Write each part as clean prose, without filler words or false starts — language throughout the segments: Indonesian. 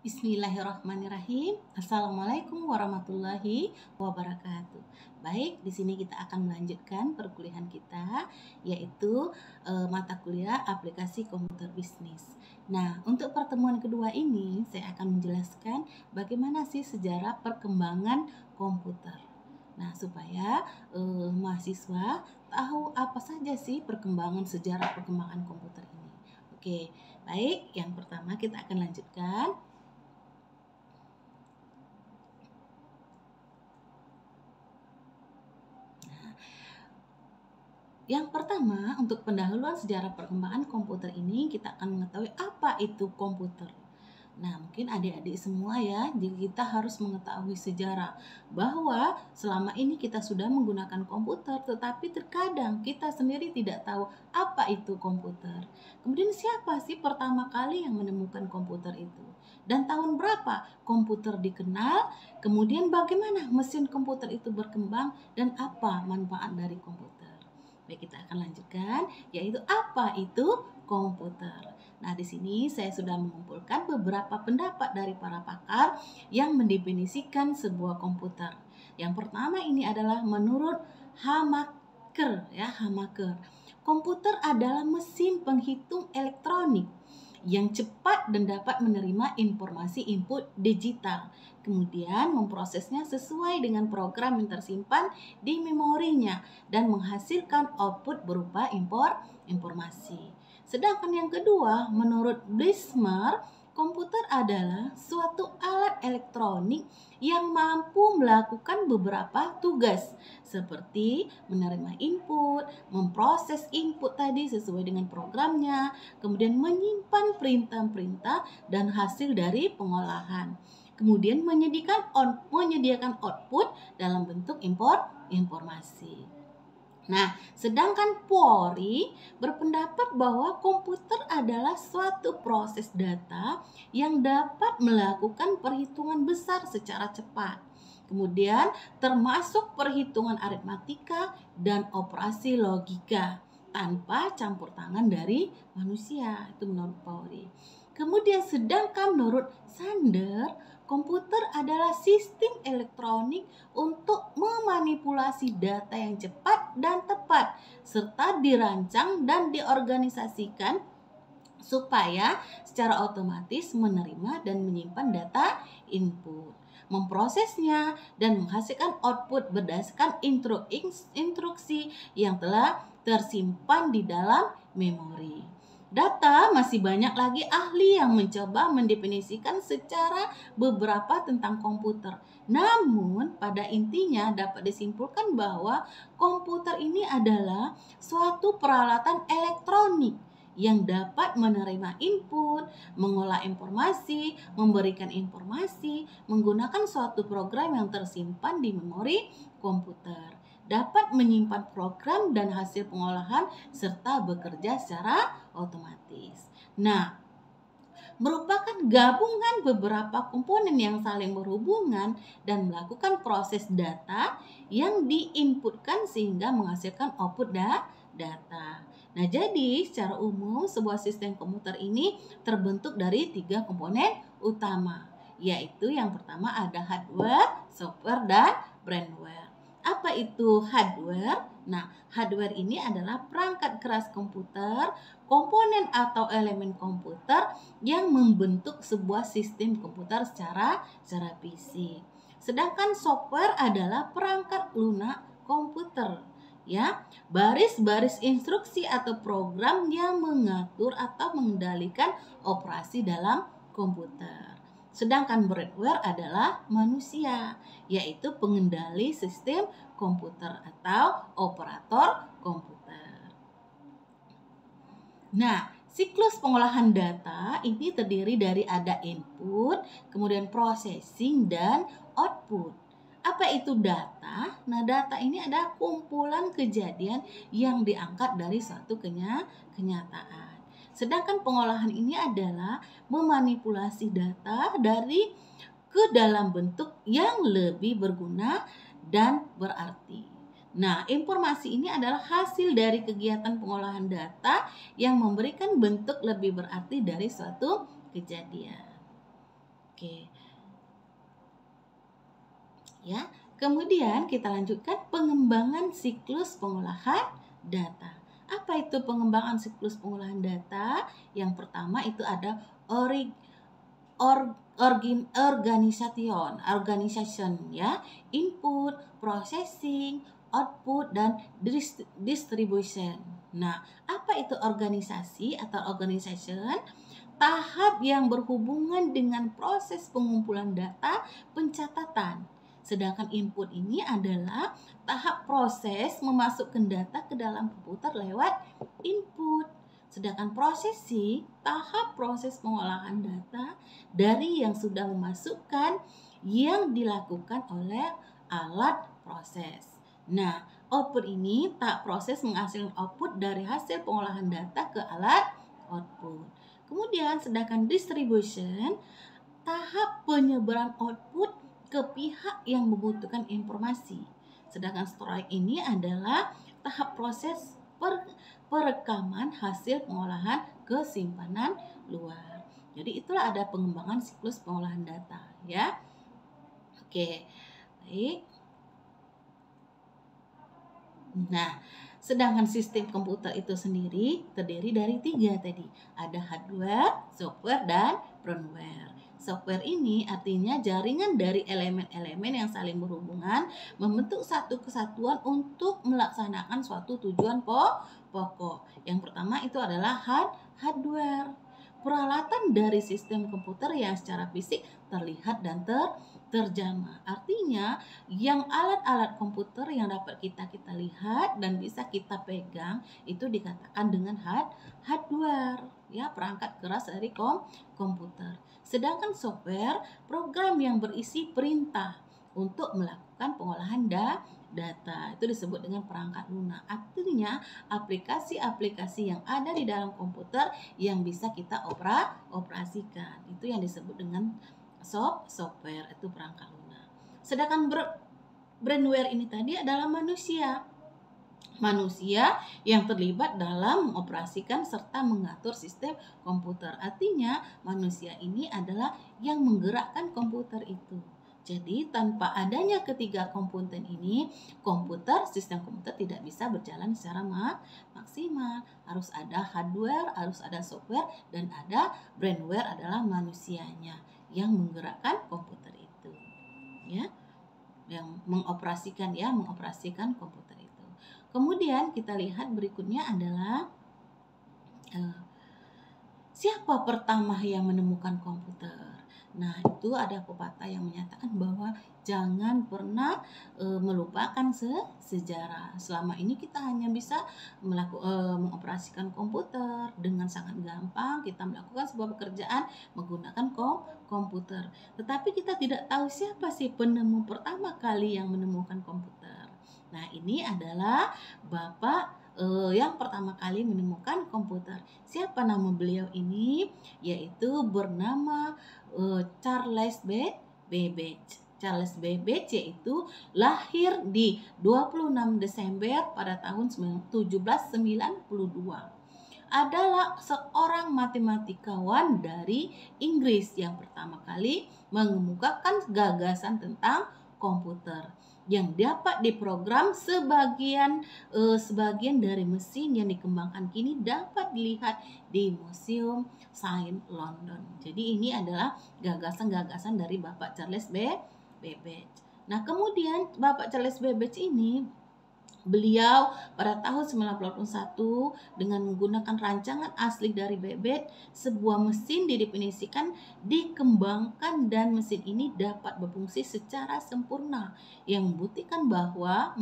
Bismillahirrahmanirrahim. Assalamualaikum warahmatullahi wabarakatuh. Baik, di sini kita akan melanjutkan perkuliahan kita, yaitu mata kuliah aplikasi komputer bisnis. Nah, untuk pertemuan kedua ini saya akan menjelaskan bagaimana sih sejarah perkembangan komputer. Nah, supaya mahasiswa tahu apa saja sih sejarah perkembangan komputer ini. Oke, baik. Yang pertama kita akan lanjutkan. Yang pertama, untuk pendahuluan sejarah perkembangan komputer ini, kita akan mengetahui apa itu komputer. Nah, mungkin adik-adik semua ya, jadi kita harus mengetahui sejarah bahwa selama ini kita sudah menggunakan komputer, tetapi terkadang kita sendiri tidak tahu apa itu komputer. Kemudian siapa sih pertama kali yang menemukan komputer itu? Dan tahun berapa komputer dikenal? Kemudian bagaimana mesin komputer itu berkembang dan apa manfaat dari komputer? Baik, kita akan lanjutkan, yaitu apa itu komputer. Nah, di sini saya sudah mengumpulkan beberapa pendapat dari para pakar yang mendefinisikan sebuah komputer. Yang pertama ini adalah menurut Hamaker, ya, Hamaker. Komputer adalah mesin penghitung elektronik yang cepat dan dapat menerima informasi input digital, kemudian memprosesnya sesuai dengan program yang tersimpan di memorinya dan menghasilkan output berupa informasi. Sedangkan yang kedua, menurut Blismer, komputer adalah suatu alat elektronik yang mampu melakukan beberapa tugas seperti menerima input, memproses input tadi sesuai dengan programnya, kemudian menyimpan perintah-perintah dan hasil dari pengolahan. Kemudian menyediakan output dalam bentuk informasi. Nah, sedangkan Pori berpendapat bahwa komputer adalah suatu proses data yang dapat melakukan perhitungan besar secara cepat. Kemudian termasuk perhitungan aritmatika dan operasi logika tanpa campur tangan dari manusia. Itu menurut Pori. Kemudian sedangkan menurut Sander, komputer adalah sistem elektronik untuk memanipulasi data yang cepat dan tepat, serta dirancang dan diorganisasikan supaya secara otomatis menerima dan menyimpan data input, memprosesnya, dan menghasilkan output berdasarkan instruksi yang telah tersimpan di dalam memori. Data masih banyak lagi ahli yang mencoba mendefinisikan secara beberapa tentang komputer. Namun, pada intinya dapat disimpulkan bahwa komputer ini adalah suatu peralatan elektronik yang dapat menerima input, mengolah informasi, memberikan informasi, menggunakan suatu program yang tersimpan di memori komputer, dapat menyimpan program dan hasil pengolahan serta bekerja secara otomatis. Nah, merupakan gabungan beberapa komponen yang saling berhubungan dan melakukan proses data yang diinputkan sehingga menghasilkan output data. Nah, jadi secara umum sebuah sistem komputer ini terbentuk dari 3 komponen utama, yaitu yang pertama ada hardware, software, dan brainware. Apa itu hardware? Nah, hardware ini adalah perangkat keras komputer, komponen atau elemen komputer yang membentuk sebuah sistem komputer secara fisik. Sedangkan software adalah perangkat lunak komputer, ya, baris-baris instruksi atau program yang mengatur atau mengendalikan operasi dalam komputer. Sedangkan brainware adalah manusia, yaitu pengendali sistem komputer atau operator komputer. Nah, siklus pengolahan data ini terdiri dari ada input, kemudian processing, dan output. Apa itu data? Nah, data ini adalah kumpulan kejadian yang diangkat dari suatu kenyataan. Sedangkan pengolahan ini adalah memanipulasi data ke dalam bentuk yang lebih berguna dan berarti. Nah, informasi ini adalah hasil dari kegiatan pengolahan data yang memberikan bentuk lebih berarti dari suatu kejadian. Oke, ya. Kemudian kita lanjutkan pengembangan siklus pengolahan data. Apa itu pengembangan siklus pengolahan data? Yang pertama itu ada organization ya, input, processing, output, dan distribution. Nah, apa itu organisasi atau organization? Tahap yang berhubungan dengan proses pengumpulan data pencatatan. Sedangkan input ini adalah tahap proses memasukkan data ke dalam komputer lewat input. Sedangkan prosesi, tahap proses pengolahan data dari yang sudah memasukkan yang dilakukan oleh alat proses. Nah, output ini tahap proses menghasilkan output dari hasil pengolahan data ke alat output. Kemudian sedangkan distribution, tahap penyebaran output ke pihak yang membutuhkan informasi. Sedangkan storage ini adalah tahap proses perekaman hasil pengolahan ke simpanan luar. Jadi itulah ada pengembangan siklus pengolahan data ya. Oke, baik. Nah, sedangkan sistem komputer itu sendiri terdiri dari 3 tadi. Ada hardware, software, dan firmware. Software ini artinya jaringan dari elemen-elemen yang saling berhubungan membentuk satu kesatuan untuk melaksanakan suatu tujuan pokok. Yang pertama itu adalah hardware. Peralatan dari sistem komputer yang secara fisik terlihat dan terjamah. Artinya yang alat-alat komputer yang dapat kita lihat dan bisa kita pegang itu dikatakan dengan hardware ya, perangkat keras dari komputer. Sedangkan software, program yang berisi perintah untuk melakukan pengolahan data, itu disebut dengan perangkat lunak. Artinya aplikasi-aplikasi yang ada di dalam komputer yang bisa kita operasikan, itu yang disebut dengan software, itu perangkat lunak. Sedangkan brainware ini tadi adalah manusia yang terlibat dalam mengoperasikan serta mengatur sistem komputer. Artinya manusia ini adalah yang menggerakkan komputer itu. Jadi tanpa adanya ketiga komponen ini, sistem komputer tidak bisa berjalan secara maksimal. Harus ada hardware, harus ada software, dan ada brainware adalah manusianya yang menggerakkan komputer itu. Ya, yang mengoperasikan komputer itu. Kemudian kita lihat berikutnya adalah siapa pertama yang menemukan komputer. Nah, itu ada pepatah yang menyatakan bahwa jangan pernah melupakan sejarah. Selama ini kita hanya bisa mengoperasikan komputer dengan sangat gampang. Kita melakukan sebuah pekerjaan menggunakan komputer. Tetapi kita tidak tahu siapa sih penemu pertama kali yang menemukan komputer. Nah, ini adzlah Bapak yang pertama kali menemukan komputer. Siapa nama beliau ini? Yaitu bernama Charles Babbage. Charles Babbage yaitu lahir di 26 Desember pada tahun 1792. Adalah seorang matematikawan dari Inggris yang pertama kali mengemukakan gagasan tentang komputer yang dapat diprogram sebagian dari mesin yang dikembangkan kini dapat dilihat di Museum Sains London. Jadi ini adalah gagasan-gagasan dari Bapak Charles Babbage. Nah, kemudian Bapak Charles Babbage ini beliau pada tahun 1981 dengan menggunakan rancangan asli dari Babbage, sebuah mesin didefinisikan, dikembangkan, dan mesin ini dapat berfungsi secara sempurna yang membuktikan bahwa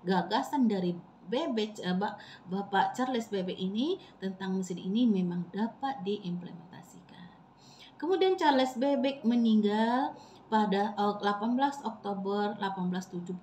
gagasan dari Babbage, Bapak Charles Babbage ini tentang mesin ini memang dapat diimplementasikan. Kemudian Charles Babbage meninggal pada 18 Oktober 1871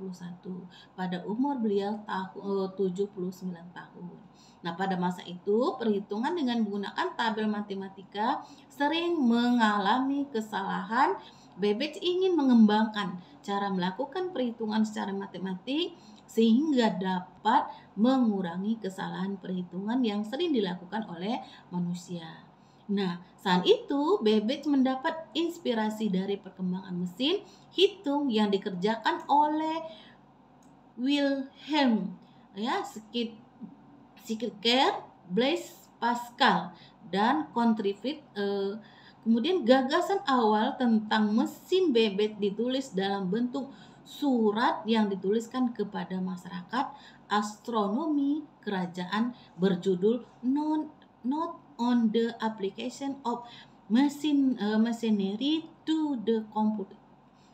pada umur beliau 79 tahun. Nah, pada masa itu perhitungan dengan menggunakan tabel matematika sering mengalami kesalahan. Babbage ingin mengembangkan cara melakukan perhitungan secara matematik sehingga dapat mengurangi kesalahan perhitungan yang sering dilakukan oleh manusia. Nah, saat itu Babbage mendapat inspirasi dari perkembangan mesin hitung yang dikerjakan oleh Wilhelm Schickerer, Blaise Pascal dan Contrivit. Kemudian gagasan awal tentang mesin Babbage ditulis dalam bentuk surat yang dituliskan kepada masyarakat astronomi kerajaan berjudul Note on the Application of Machinery to the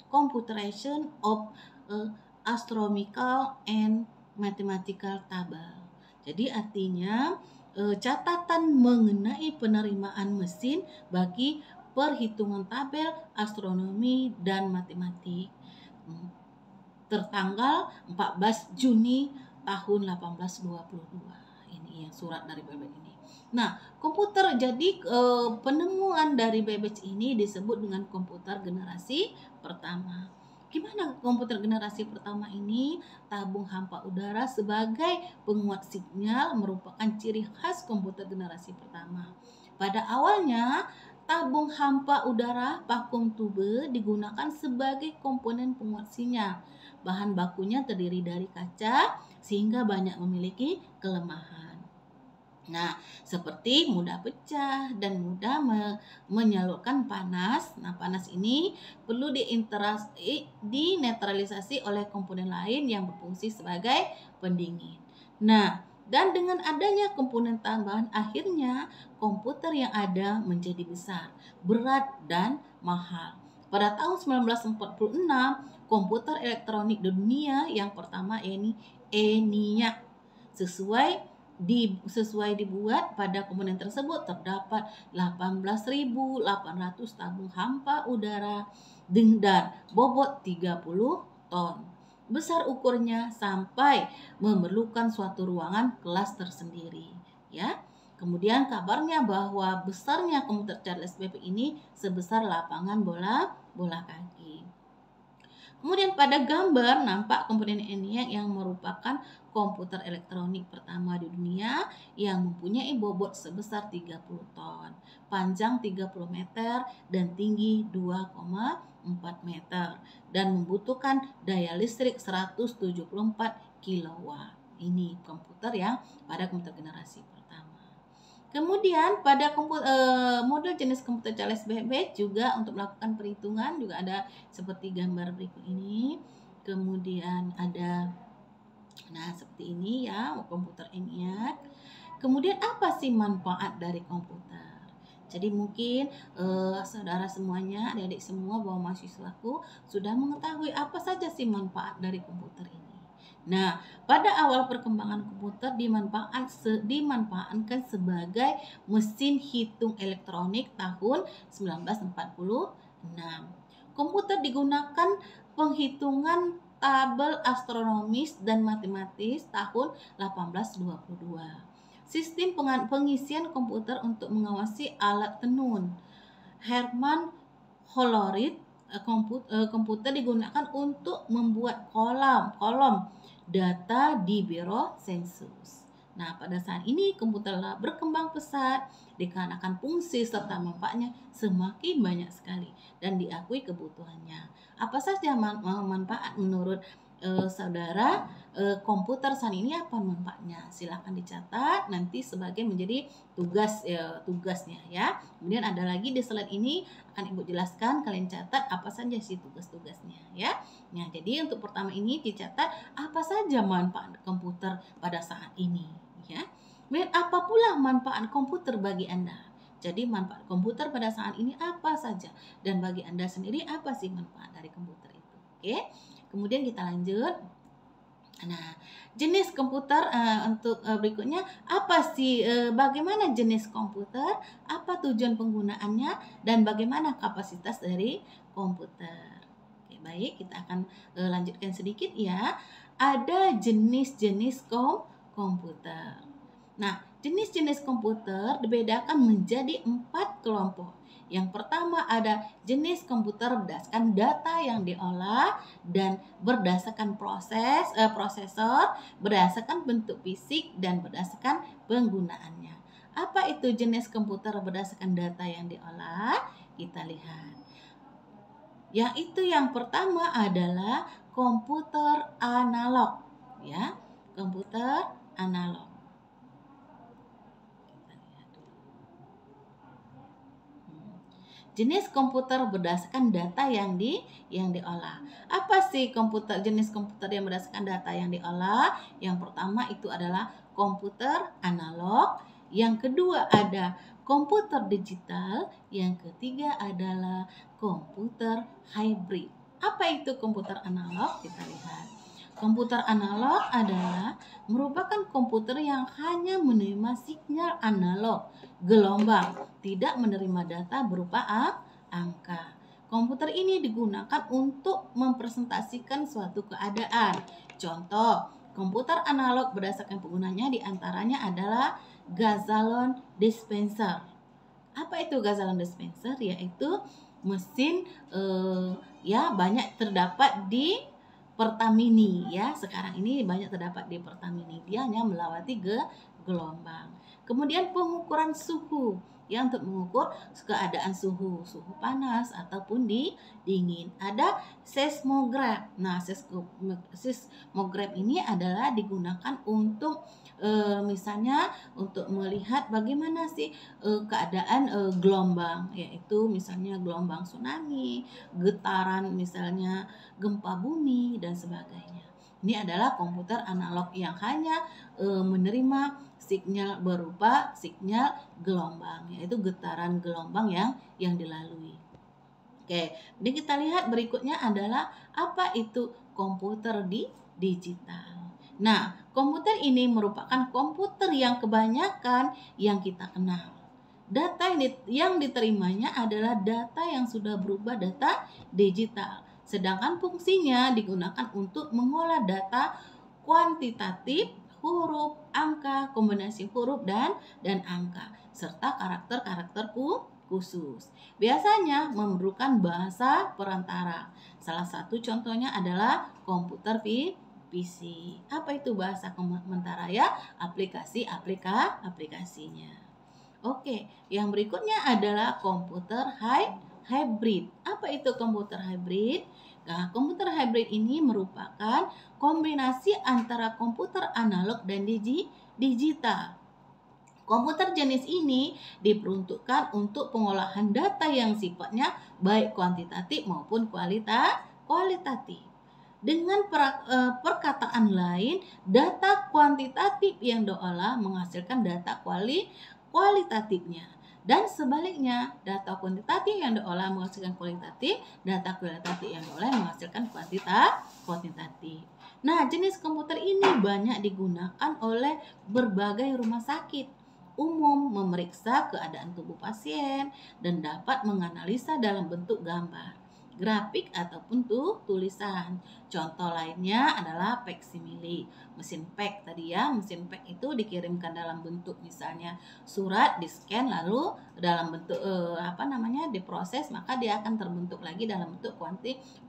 Computation of Astronomical and Mathematical Table. Jadi artinya catatan mengenai penerimaan mesin bagi perhitungan tabel astronomi dan matematik tertanggal 14 Juni tahun 1822. Ini yang surat dari Babbage ini. Nah, komputer jadi penemuan dari Babbage ini disebut dengan komputer generasi pertama. Gimana komputer generasi pertama ini? Tabung hampa udara sebagai penguat sinyal merupakan ciri khas komputer generasi pertama. Pada awalnya, tabung hampa udara vakum tube digunakan sebagai komponen penguat sinyal. Bahan bakunya terdiri dari kaca sehingga banyak memiliki kelemahan. Nah, seperti mudah pecah dan mudah menyalurkan panas. Nah, panas ini perlu dinetralisasi oleh komponen lain yang berfungsi sebagai pendingin. Nah, dan dengan adanya komponen tambahan akhirnya komputer yang ada menjadi besar, berat dan mahal. Pada tahun 1946, komputer elektronik dunia yang pertama ENIAC sesuai dibuat. Pada komponen tersebut terdapat 18.800 tabung hampa udara dan bobot 30 ton. Besar ukurnya sampai memerlukan suatu ruangan kelas tersendiri, ya. Kemudian kabarnya bahwa besarnya komputer Charles Babbage ini sebesar lapangan bola kaki. Kemudian pada gambar nampak komponen ENIAC yang merupakan komputer elektronik pertama di dunia yang mempunyai bobot sebesar 30 ton, panjang 30 meter dan tinggi 2,4 meter dan membutuhkan daya listrik 174 kilowatt. Ini komputer yang pada komputer generasi pertama. Kemudian pada model jenis komputer Charles Babbage juga untuk melakukan perhitungan juga ada seperti gambar berikut ini. Kemudian ada seperti ini ya, komputer ENIAC. Kemudian apa sih manfaat dari komputer? Jadi mungkin saudara semuanya, adik-adik semua bahwa mahasiswaku sudah mengetahui apa saja sih manfaat dari komputer ini. Nah, pada awal perkembangan komputer dimanfaatkan sebagai mesin hitung elektronik tahun 1946. Komputer digunakan penghitungan tabel astronomis dan matematis tahun 1822. Sistem pengisian komputer untuk mengawasi alat tenun. Hermann Hollerith, komputer digunakan untuk membuat kolom data di biro sensus. Nah, pada saat ini komputer telah berkembang pesat dikarenakan fungsi serta manfaatnya semakin banyak sekali dan diakui kebutuhannya. Apa saja manfaat menurut saudara komputer saat ini? Apa manfaatnya? Silahkan dicatat nanti sebagai menjadi tugasnya ya. Kemudian ada lagi di slide ini akan Ibu jelaskan, kalian catat apa saja sih tugas-tugasnya ya. Nah, jadi untuk pertama ini dicatat apa saja manfaat komputer pada saat ini ya. Kemudian apa pula manfaat komputer bagi Anda? Jadi manfaat komputer pada saat ini apa saja dan bagi Anda sendiri apa sih manfaat dari komputer itu? Oke. Kemudian kita lanjut. Nah, jenis komputer untuk berikutnya apa sih? Bagaimana jenis komputer? Apa tujuan penggunaannya dan bagaimana kapasitas dari komputer? Oke, baik, kita akan lanjutkan sedikit ya. Ada jenis-jenis komputer. Nah, jenis-jenis komputer dibedakan menjadi 4 kelompok. Yang pertama ada jenis komputer berdasarkan data yang diolah dan berdasarkan prosesor, berdasarkan bentuk fisik dan berdasarkan penggunaannya. Apa itu jenis komputer berdasarkan data yang diolah? Kita lihat. Yang pertama adalah komputer analog, ya. Komputer analog. Jenis komputer berdasarkan data yang diolah. Apa sih jenis komputer yang berdasarkan data yang diolah? Yang pertama itu adalah komputer analog, yang kedua ada komputer digital, yang ketiga adalah komputer hybrid. Apa itu komputer analog? Kita lihat. Komputer analog adalah merupakan komputer yang hanya menerima sinyal analog, gelombang, tidak menerima data berupa angka. Komputer ini digunakan untuk mempresentasikan suatu keadaan. Contoh, komputer analog berdasarkan penggunanya diantaranya adalah Gazalon dispenser. Apa itu Gazalon dispenser? Yaitu mesin banyak terdapat di Pertamini, ya. Sekarang ini banyak terdapat di Pertamini. Dia hanya melewati gelombang. Kemudian pengukuran suhu, ya, untuk mengukur keadaan suhu panas ataupun dingin. Ada seismograf. Nah, seismograf ini adalah digunakan untuk misalnya untuk melihat bagaimana sih keadaan gelombang, yaitu misalnya gelombang tsunami, getaran misalnya gempa bumi dan sebagainya. Ini adalah komputer analog yang hanya menerima sinyal berupa sinyal gelombang, yaitu getaran gelombang yang dilalui. Oke, jadi kita lihat berikutnya adalah apa itu komputer digital. Nah, komputer ini merupakan komputer yang kebanyakan yang kita kenal. Data yang diterimanya adalah data yang sudah berubah data digital. Sedangkan fungsinya digunakan untuk mengolah data kuantitatif, huruf, angka, kombinasi huruf dan angka, serta karakter-karakter khusus. Biasanya memerlukan bahasa perantara. Salah satu contohnya adalah komputer PC. Apa itu bahasa perantara, ya? Aplikasinya. Oke, yang berikutnya adalah komputer hybrid. Apa itu komputer hybrid? Nah, komputer hybrid ini merupakan kombinasi antara komputer analog dan digital. Komputer jenis ini diperuntukkan untuk pengolahan data yang sifatnya baik kuantitatif maupun kualitatif. Dengan perkataan lain, data kuantitatif yang diolah menghasilkan data kualitatifnya. Dan sebaliknya, data kuantitatif yang diolah menghasilkan kualitatif, data kualitatif yang diolah menghasilkan kuantitatif. Nah, jenis komputer ini banyak digunakan oleh berbagai rumah sakit umum memeriksa keadaan tubuh pasien dan dapat menganalisa dalam bentuk gambar, grafik ataupun tulisan. Contoh lainnya adalah faksimile, mesin fax tadi, ya. Mesin fax itu dikirimkan dalam bentuk misalnya surat, di-scan, lalu dalam bentuk diproses, maka dia akan terbentuk lagi dalam bentuk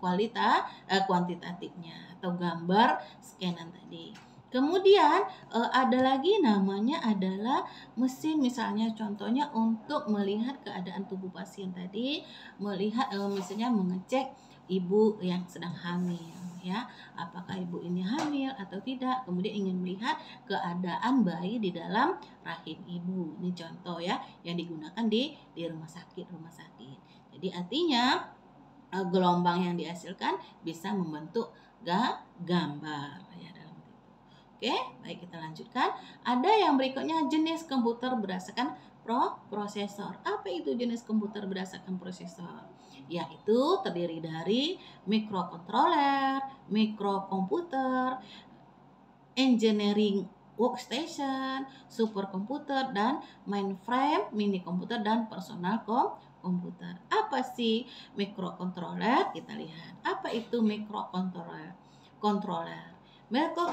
kuantitatifnya atau gambar scanan tadi. Kemudian ada lagi namanya adalah mesin, misalnya contohnya untuk melihat keadaan tubuh pasien tadi, melihat misalnya mengecek ibu yang sedang hamil, ya, apakah ibu ini hamil atau tidak, kemudian ingin melihat keadaan bayi di dalam rahim ibu. Ini contoh, ya, yang digunakan di rumah sakit. Jadi artinya gelombang yang dihasilkan bisa membentuk gambar, ya. Oke, baik, kita lanjutkan. Ada yang berikutnya jenis komputer berdasarkan prosesor. Apa itu jenis komputer berdasarkan prosesor? Yaitu terdiri dari microcontroller, microkomputer, engineering workstation, superkomputer, dan mainframe, mini komputer, dan personal komputer. Apa sih microcontroller? Kita lihat. Apa itu microcontroller?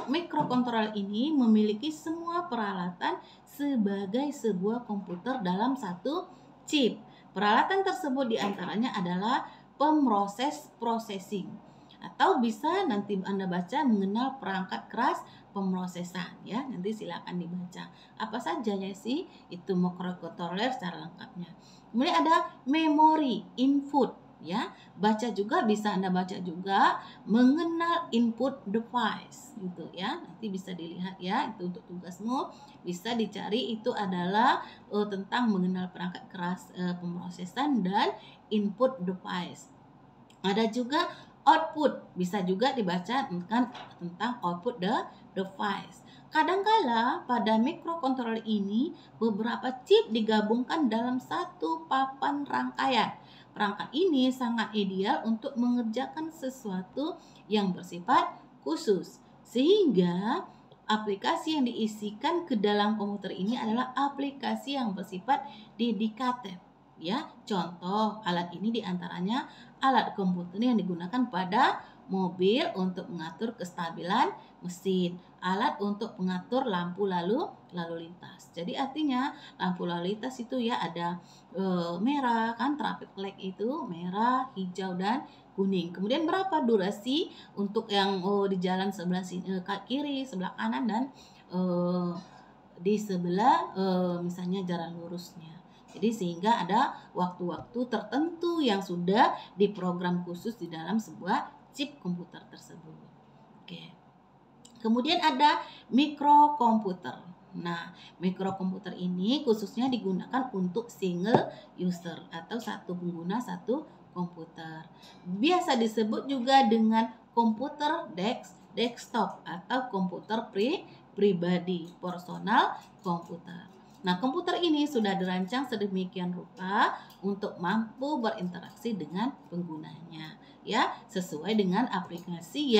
Microcontroller ini memiliki semua peralatan sebagai sebuah komputer dalam satu chip. Peralatan tersebut diantaranya adalah processing, atau bisa nanti Anda baca mengenal perangkat keras pemrosesan ya. Nanti silakan dibaca. Apa saja ya sih itu microcontroller secara lengkapnya. Kemudian ada memory input ya. Baca juga, bisa Anda baca juga mengenal input device gitu ya. Nanti bisa dilihat ya, itu untuk tugasmu bisa dicari, itu adalah tentang mengenal perangkat keras pemrosesan dan input device. Ada juga output, bisa juga dibaca tentang output device. Kadangkala pada microcontroller ini beberapa chip digabungkan dalam satu papan rangkaian. Perangkat ini sangat ideal untuk mengerjakan sesuatu yang bersifat khusus. Sehingga aplikasi yang diisikan ke dalam komputer ini adalah aplikasi yang bersifat dedikated. Ya, contoh alat ini diantaranya alat komputer yang digunakan pada mobil untuk mengatur kestabilan mesin, alat untuk mengatur lampu lalu lintas. Jadi artinya lampu lalu lintas itu ya ada merah kan, traffic light itu merah, hijau dan kuning. Kemudian berapa durasi untuk yang di jalan sebelah kiri, sebelah kanan dan di sebelah misalnya jalan lurusnya. Jadi sehingga ada waktu-waktu tertentu yang sudah diprogram khusus di dalam sebuah chip komputer tersebut. Oke. Kemudian ada mikrokomputer. Nah, mikrokomputer ini khususnya digunakan untuk single user atau satu pengguna satu komputer. Biasa disebut juga dengan komputer desktop atau komputer pribadi, personal komputer. Nah, komputer ini sudah dirancang sedemikian rupa untuk mampu berinteraksi dengan penggunanya, ya, sesuai dengan aplikasi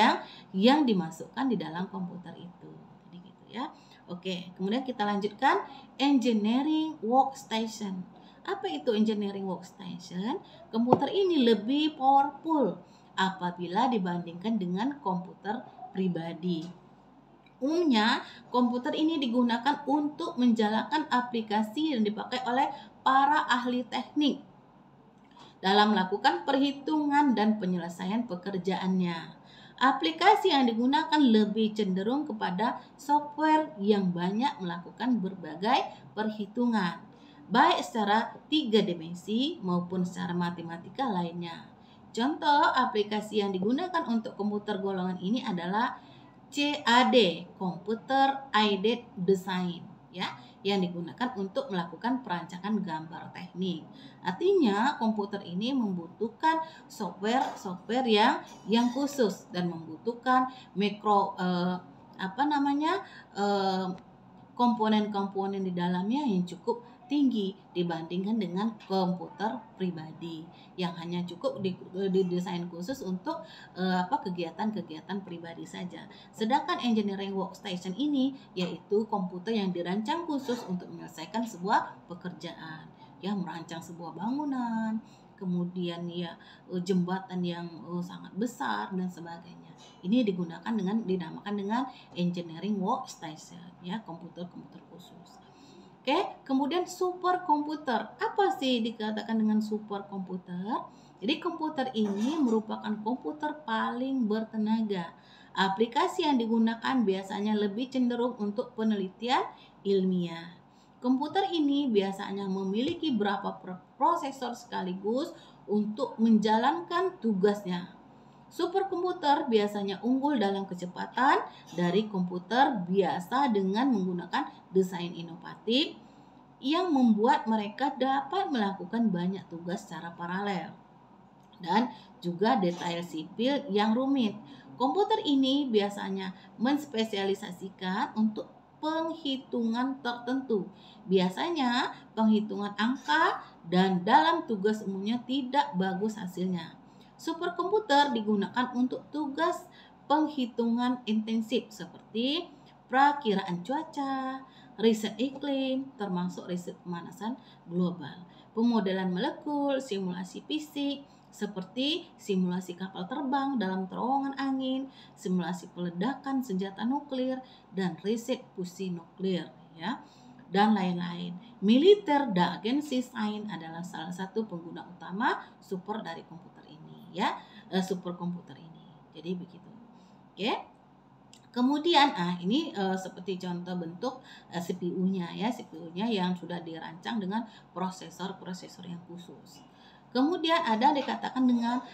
yang dimasukkan di dalam komputer itu. Jadi gitu ya. Oke, kemudian kita lanjutkan engineering workstation. Apa itu engineering workstation? Komputer ini lebih powerful apabila dibandingkan dengan komputer pribadi. Umumnya, komputer ini digunakan untuk menjalankan aplikasi yang dipakai oleh para ahli teknik dalam melakukan perhitungan dan penyelesaian pekerjaannya. Aplikasi yang digunakan lebih cenderung kepada software yang banyak melakukan berbagai perhitungan, baik secara 3 dimensi maupun secara matematika lainnya. Contoh aplikasi yang digunakan untuk komputer golongan ini adalah CAD, Computer Aided Design, ya, yang digunakan untuk melakukan perancangan gambar teknik. Artinya komputer ini membutuhkan software yang khusus dan membutuhkan komponen-komponen di dalamnya yang cukup tinggi dibandingkan dengan komputer pribadi yang hanya cukup didesain khusus untuk kegiatan-kegiatan pribadi saja. Sedangkan engineering workstation ini yaitu komputer yang dirancang khusus untuk menyelesaikan sebuah pekerjaan, ya, merancang sebuah bangunan, kemudian ya jembatan yang sangat besar dan sebagainya. Ini dinamakan dengan engineering workstation, ya, komputer-komputer khusus. Oke, kemudian superkomputer. Apa sih dikatakan dengan superkomputer? Jadi komputer ini merupakan komputer paling bertenaga. Aplikasi yang digunakan biasanya lebih cenderung untuk penelitian ilmiah. Komputer ini biasanya memiliki beberapa prosesor sekaligus untuk menjalankan tugasnya. Superkomputer biasanya unggul dalam kecepatan dari komputer biasa dengan menggunakan desain inovatif yang membuat mereka dapat melakukan banyak tugas secara paralel dan juga detail sipil yang rumit. Komputer ini biasanya menspesialisasikan untuk penghitungan tertentu. Biasanya penghitungan angka dan dalam tugas umumnya tidak bagus hasilnya. Superkomputer digunakan untuk tugas penghitungan intensif seperti perakiraan cuaca, riset iklim, termasuk riset pemanasan global, pemodelan molekul, simulasi fisik, seperti simulasi kapal terbang dalam terowongan angin, simulasi peledakan senjata nuklir, dan riset fusi nuklir, ya, dan lain-lain. Militer dan agensi sains adalah salah satu pengguna utama super dari komputer ini, ya, superkomputer ini. Jadi begitu. Oke. Kemudian, ini seperti contoh bentuk CPU-nya ya, CPU-nya yang sudah dirancang dengan prosesor-prosesor yang khusus. Kemudian ada dikatakan dengan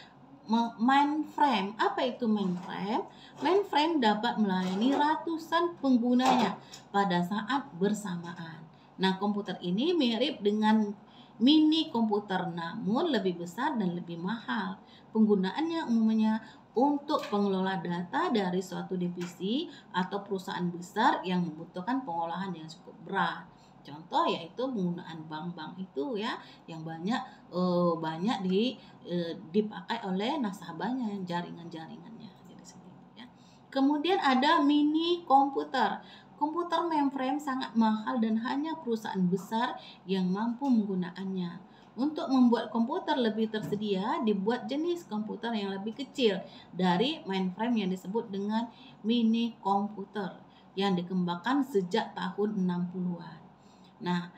mainframe. Apa itu mainframe? Mainframe dapat melayani ratusan penggunanya pada saat bersamaan. Nah, komputer ini mirip dengan mini komputer namun lebih besar dan lebih mahal. Penggunaannya umumnya untuk pengelola data dari suatu divisi atau perusahaan besar yang membutuhkan pengolahan yang cukup berat. Contoh yaitu penggunaan bank-bank itu ya yang banyak dipakai oleh nasabahnya, jaringan-jaringannya. Jadi seperti ya. Kemudian ada mini komputer. Komputer mainframe sangat mahal dan hanya perusahaan besar yang mampu menggunakannya. Untuk membuat komputer lebih tersedia, dibuat jenis komputer yang lebih kecil dari mainframe yang disebut dengan mini komputer yang dikembangkan sejak tahun 60-an. Nah,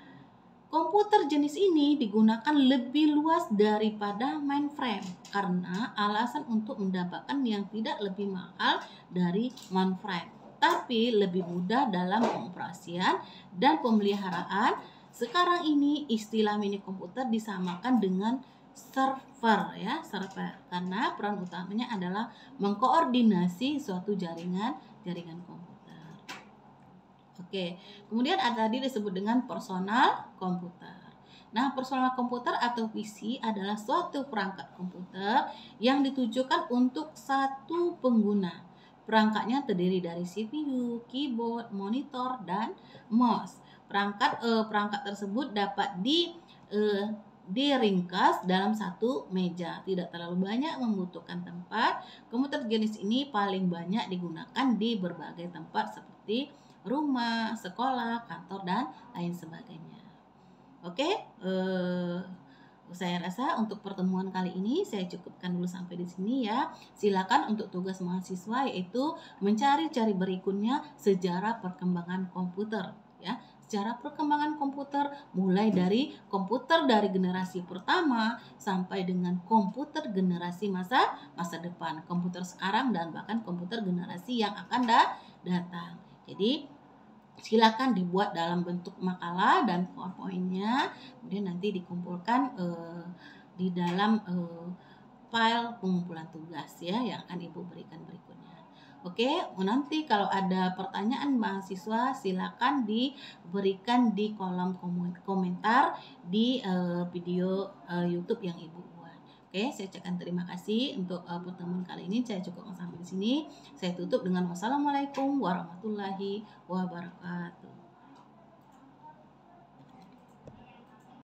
komputer jenis ini digunakan lebih luas daripada mainframe karena alasan untuk mendapatkan yang tidak lebih mahal dari mainframe, tapi lebih mudah dalam pengoperasian dan pemeliharaan. Sekarang ini istilah mini komputer disamakan dengan server ya, server karena peran utamanya adalah mengkoordinasi suatu jaringan komputer. Oke, kemudian ada tadi disebut dengan personal komputer. Nah, personal komputer atau PC adalah suatu perangkat komputer yang ditujukan untuk satu pengguna. Perangkatnya terdiri dari CPU, keyboard, monitor, dan mouse. Perangkat tersebut dapat diringkas dalam satu meja, tidak terlalu banyak membutuhkan tempat. Komputer jenis ini paling banyak digunakan di berbagai tempat seperti rumah, sekolah, kantor, dan lain sebagainya. Oke, saya rasa untuk pertemuan kali ini saya cukupkan dulu sampai di sini ya. Silakan untuk tugas mahasiswa yaitu mencari-cari berikutnya sejarah perkembangan komputer ya. Sejarah perkembangan komputer mulai dari komputer dari generasi pertama sampai dengan komputer generasi masa depan, komputer sekarang dan bahkan komputer generasi yang akan datang. Jadi silakan dibuat dalam bentuk makalah dan PowerPoint-nya, kemudian nanti dikumpulkan di dalam file pengumpulan tugas ya yang akan Ibu berikan berikutnya. Oke, nanti kalau ada pertanyaan mahasiswa silakan diberikan di kolom komentar di video YouTube yang Ibu buat. Oke, saya ucapkan terima kasih untuk pertemuan kali ini. Saya cukup sampai di sini. Saya tutup dengan wassalamualaikum warahmatullahi wabarakatuh.